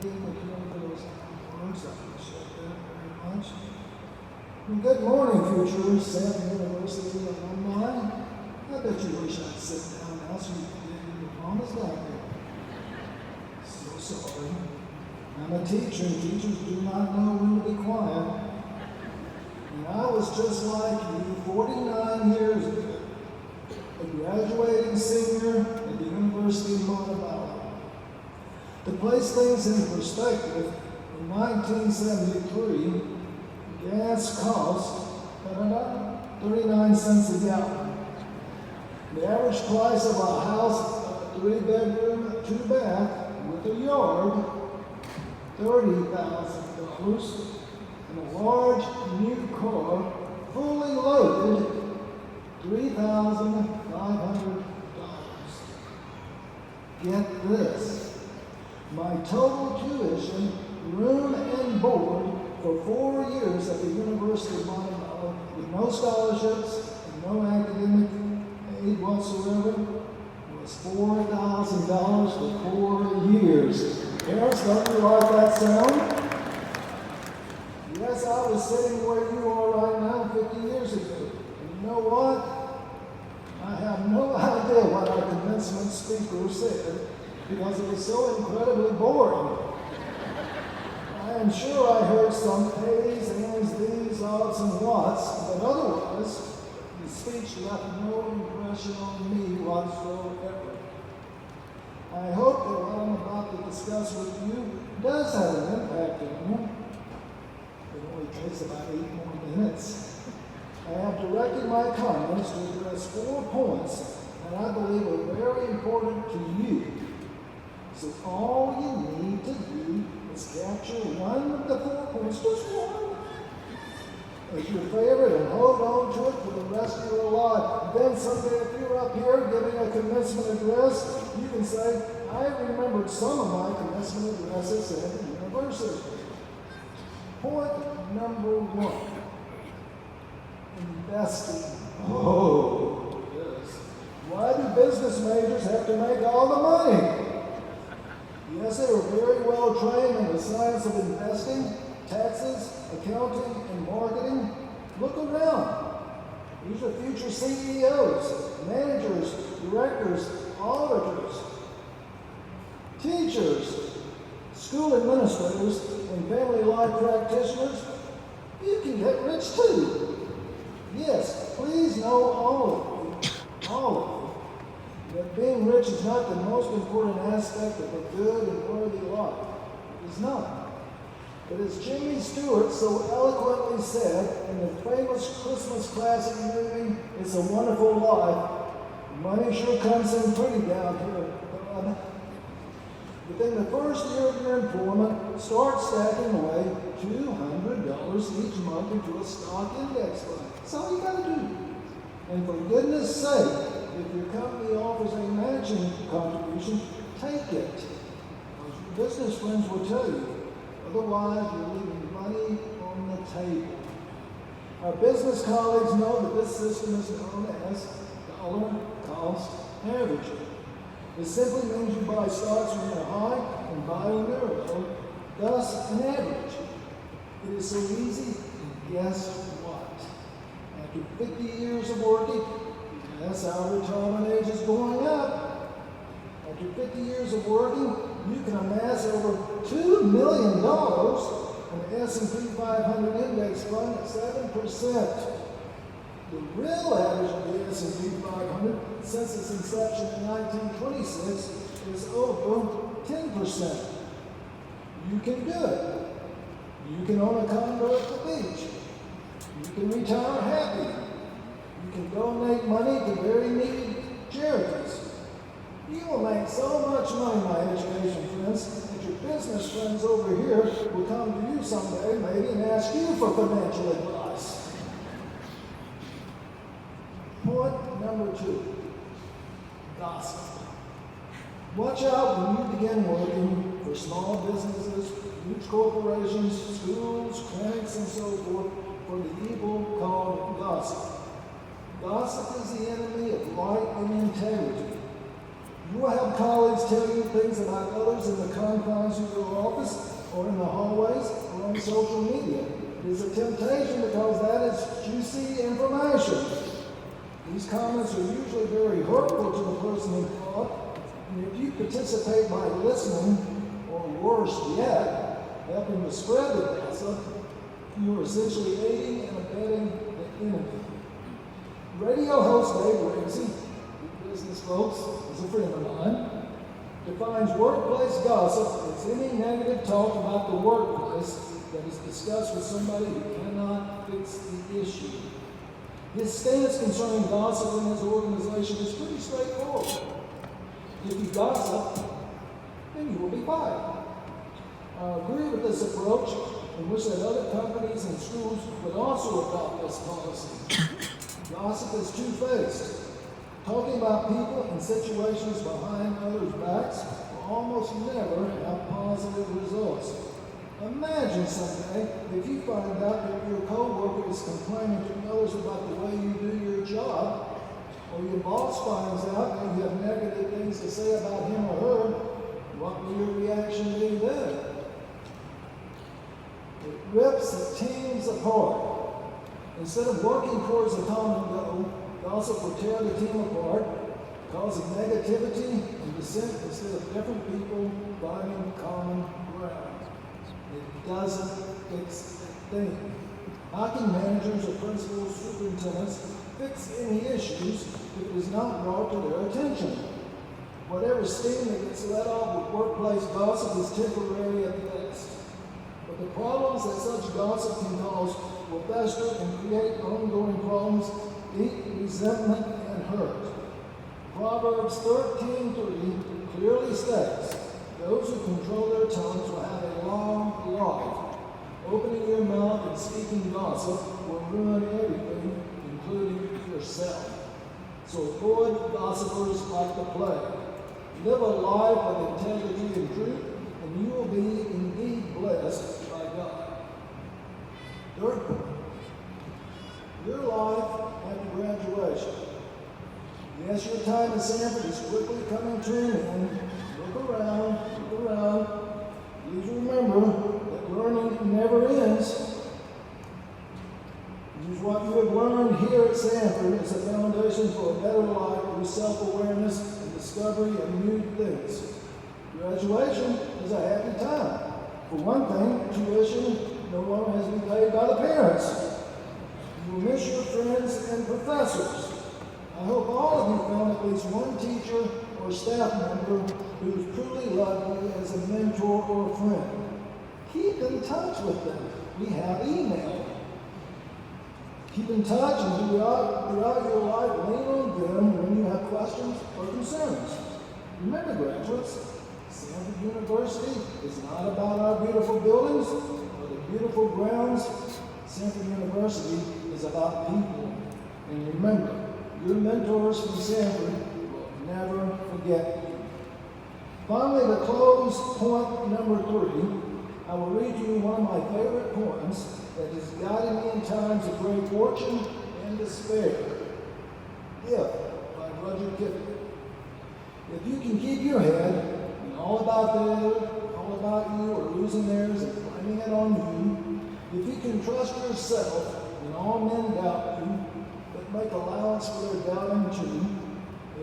thinking with you over those words. I appreciate that very much. And good morning, future Sam University alumni. I bet you wish I'd sit down now so you could get your mamas down there. So sorry. I'm a teacher, and teachers do not know when to be quiet. And I was just like you 49 years ago, a graduating senior at the University of Montebello. To place things in perspective, in 1973, gas cost 39 cents a gallon. The average price of a house, a 3-bedroom, 2-bath, with a yard, $30,000, and a large new car, fully loaded, $3,500. Get this, my total tuition, room and board for 4 years at the University of Montebello, with no scholarships and no academic aid whatsoever, was $4,000 for 4 years. Parents, don't you like that sound? Yes, I was sitting where you are right now 50 years ago. And you know what? I have no idea what our commencement speaker said because it was so incredibly boring. I am sure I heard some A's, ands, these, odds, and whats, but otherwise, the speech left no impression on me whatsoever. I hope that what I'm about to discuss with you does have an impact on you. It only takes about 8 more minutes. I have directed my comments to address 4 points that I believe are very important to you. So all you need to do is capture one of the 4 points, just one, as your favorite and hold on to it for the rest of your life. Then someday if you're up here giving a commencement address, you can say, I remembered some of my commencement addresses at the university. Point number 1, investing. Oh, yes. Why do business majors have to make all the money? Yes, they were very well trained in the science of investing, taxes, accounting, and marketing. Look around. These are future CEOs, managers, directors, auditors, teachers, school administrators, and family life practitioners. You can get rich too. Yes, please know all of you, that being rich is not the most important aspect of a good and worthy life. It is not. But as Jimmy Stewart so eloquently said in the famous Christmas classic movie, It's a Wonderful Life, money sure comes in pretty down here, bud. Within the first year of your employment, start stacking away $200 each month into a stock index fund. That's all you got to do. And for goodness sake, if your company offers a matching contribution, take it. As your business friends will tell you. Otherwise, you're leaving money on the table. Our business colleagues know that this system is known as dollar cost averaging. It simply means you buy stocks when they're high and buy when they're low, thus an average. It is so easy, and guess what? After 50 years of working, yes, our retirement age is going up. After 50 years of working, you can amass over $2 million in the S&P 500 index fund at 7%. The real average of the S&P 500 since its inception in 1926 is over 10%. You can do it. You can own a condo at the beach. You can retire happy. You can donate money to very needy charities. You will make so much money, my education friends, that your business friends over here will come to you someday maybe and ask you for financial advice. Point number 2, gossip. Watch out when you begin working for small businesses, huge corporations, schools, clinics, and so forth, for the evil called gossip. Gossip is the enemy of light and integrity. You will have colleagues tell you things about others in the confines of your office or in the hallways or on social media. It is a temptation because that is juicy information. These comments are usually very hurtful to the person in thought, and if you participate by listening, or worse yet, helping to spread the gossip, you are essentially aiding and abetting the enemy. Radio host Dave Ramsey, business folks, is a friend of mine, defines workplace gossip as any negative talk about the workplace that is discussed with somebody who cannot fix the issue. His stance concerning gossip in his organization is pretty straightforward. If you gossip, then you will be fired. I agree with this approach and wish that other companies and schools would also adopt this policy. Gossip is two-faced. Talking about people and situations behind others' backs will almost never have positive results. Imagine someday if you find out that your co-worker is complaining to others about the way you do your job, or your boss finds out that you have negative things to say about him or her, what will your reaction be then? It rips the teams apart. Instead of working towards a common goal, gossip will tear the team apart, causing negativity and dissent instead of different people finding common ground. It doesn't fix a thing. How can managers or principals, superintendents fix any issues if it is not brought to their attention? Whatever steam that gets let off with workplace gossip is temporary at best. But the problems that such gossip can cause will fester and create ongoing problems, deep resentment, and hurt. Proverbs 13:3 clearly states, "Those who control their tongues will have a long life. Opening your mouth and speaking gossip will ruin everything, including yourself." So avoid gossipers like the plague. Live a life of integrity and truth, and you will be indeed blessed by God. Third point, your life after graduation. Yes, your time at Sanford is quickly coming to an end. Look around. Please remember that learning never ends. Use what you have learned here at Sanford as a foundation for a better life through self-awareness and discovery of new things. Graduation is a happy time. For one thing, tuition no longer has to be paid by the parents. You will miss your friends and professors. I hope all of you found at least one teacher or staff member who has truly loved you as a mentor or a friend. Keep in touch with them. We have email. Keep in touch, and throughout your life, lean on them when you have questions or concerns. Remember, graduates, Sanford University is not about our beautiful buildings or the beautiful grounds. Sanford University is about people. And remember, your mentors from Sanford will never forget you. Finally, to close point number 3, I will read you one of my favorite poems that has guided me in times of great fortune and despair. If, by Roger Kiffin. If you can keep your head and all about you or losing theirs and blaming it on you, if you can trust yourself when all men doubt you, but make allowance for their doubting too,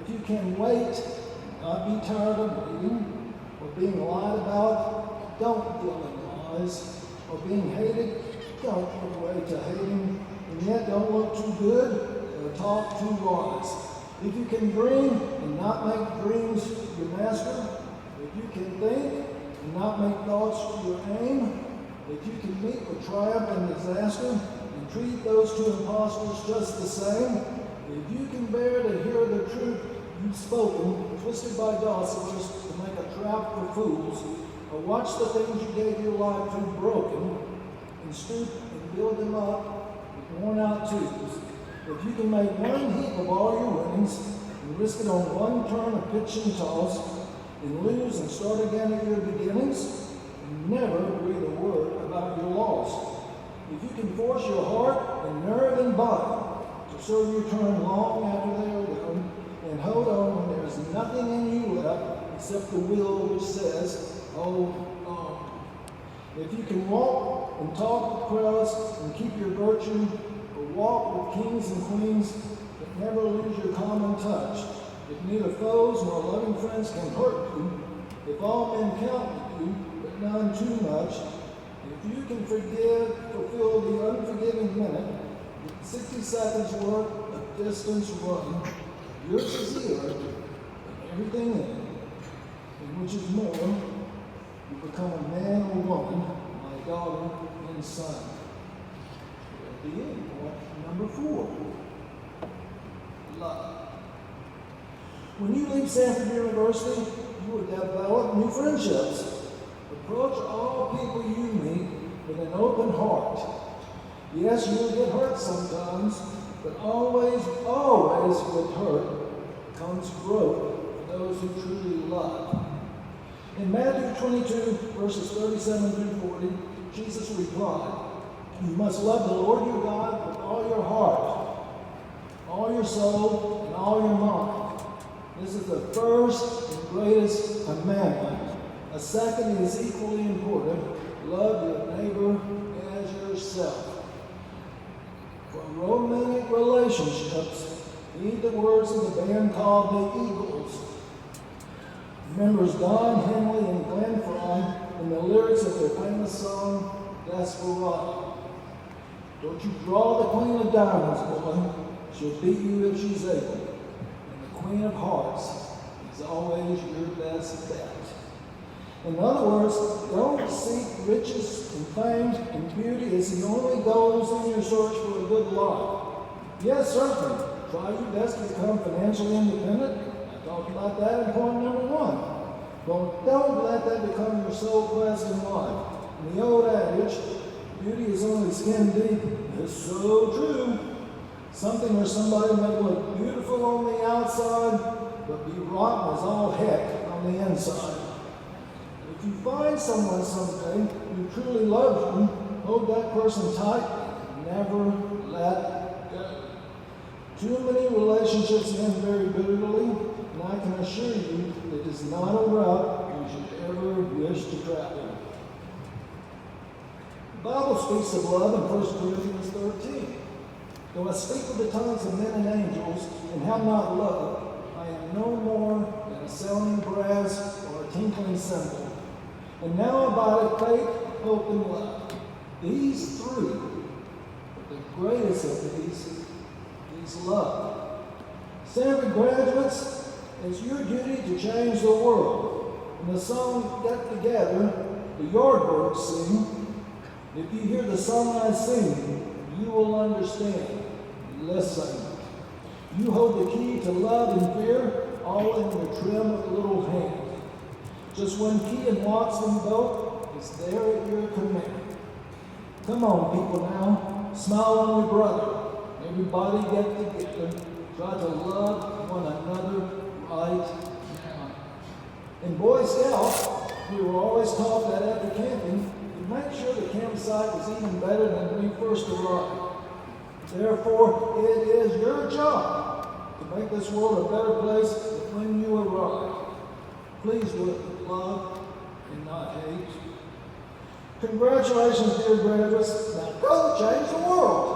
if you can wait and not be tired of waiting, or being lied about, don't deal in lies, or being hated, don't give way to hating, and yet don't look too good or talk too wise. If you can dream and not make dreams your master, if you can think and not make thoughts your aim, if you can meet with triumph and disaster and treat those two impostors just the same, if you can bear to hear the truth you've spoken, twisted by gossipers to make a trap for fools, or watch the things you gave your life to broken, and stoop and build them up with worn out tubes. If you can make one heap of all your winnings and risk it on one turn of pitch and toss, and lose and start again at your beginnings, and never breathe a word about your loss. If you can force your heart and nerve and body to serve your turn long after they are done, and hold on when there is nothing in you left except the will which says, hold on. If you can walk and talk with crowds and keep your virtue, or walk with kings and queens, but never lose your common touch, if neither foes nor loving friends can hurt you, if all men count you, but none too much, if you can fulfill the unforgiving minute, 60 seconds worth of distance run, yours is the earth, and everything in it, and which is more, you become a man or woman, my daughter and son. At the end, point number 4, love. When you leave Stanford University, you will develop new friendships. Approach all people you meet with an open heart. Yes, you will get hurt sometimes, but always with hurt comes growth for those who truly love. In Matthew 22, verses 37 through 40, Jesus replied, you must love the Lord your God with all your heart, all your soul, and all your mind. This is the first and greatest commandment. A second is equally important. Love your neighbor as yourself. For romantic relationships, heed the words of the band called the Eagles. Members Don Henley and Glenn Fry in the lyrics of their famous song, Desperado. Don't you draw the Queen of Diamonds, boy. She'll beat you if she's able. And the Queen of Hearts is always your best bet. In other words, don't seek riches and fame and beauty as the only goals in your search for a good life. Yes, certainly, try your best to become financially independent. I talked about that in point number 1. But don't let that become your sole quest in life. And the old adage, beauty is only skin deep, is so true. Something or somebody may look beautiful on the outside, but be rotten as all heck on the inside. If you find someone someday who truly loves you, hold that person tight and never let go. Too many relationships end very bitterly, and I can assure you it is not a route you should ever wish to travel. The Bible speaks of love in 1 Corinthians 13. Though I speak with the tongues of men and angels and have not love, I am no more than a sounding brass or a tinkling cymbal. And now abide faith, hope, and love. These 3, but the greatest of these is love. Stanford graduates, it's your duty to change the world. In the song Get Together, the Yardbirds sing, if you hear the song I sing, you will understand. Listen. You hold the key to love and fear, all in the trim of a little hand. Just one key unlocks them both, is there at your command. Come on, people now, smile on your brother. Everybody get together, try to love one another right now. In Boy Scouts, we were always taught that after camping, to make sure the campsite was even better than when we first arrived. Therefore, it is your job to make this world a better place than when you arrived. Please do it with love and not hate. Congratulations, dear graduates. Now go change the world.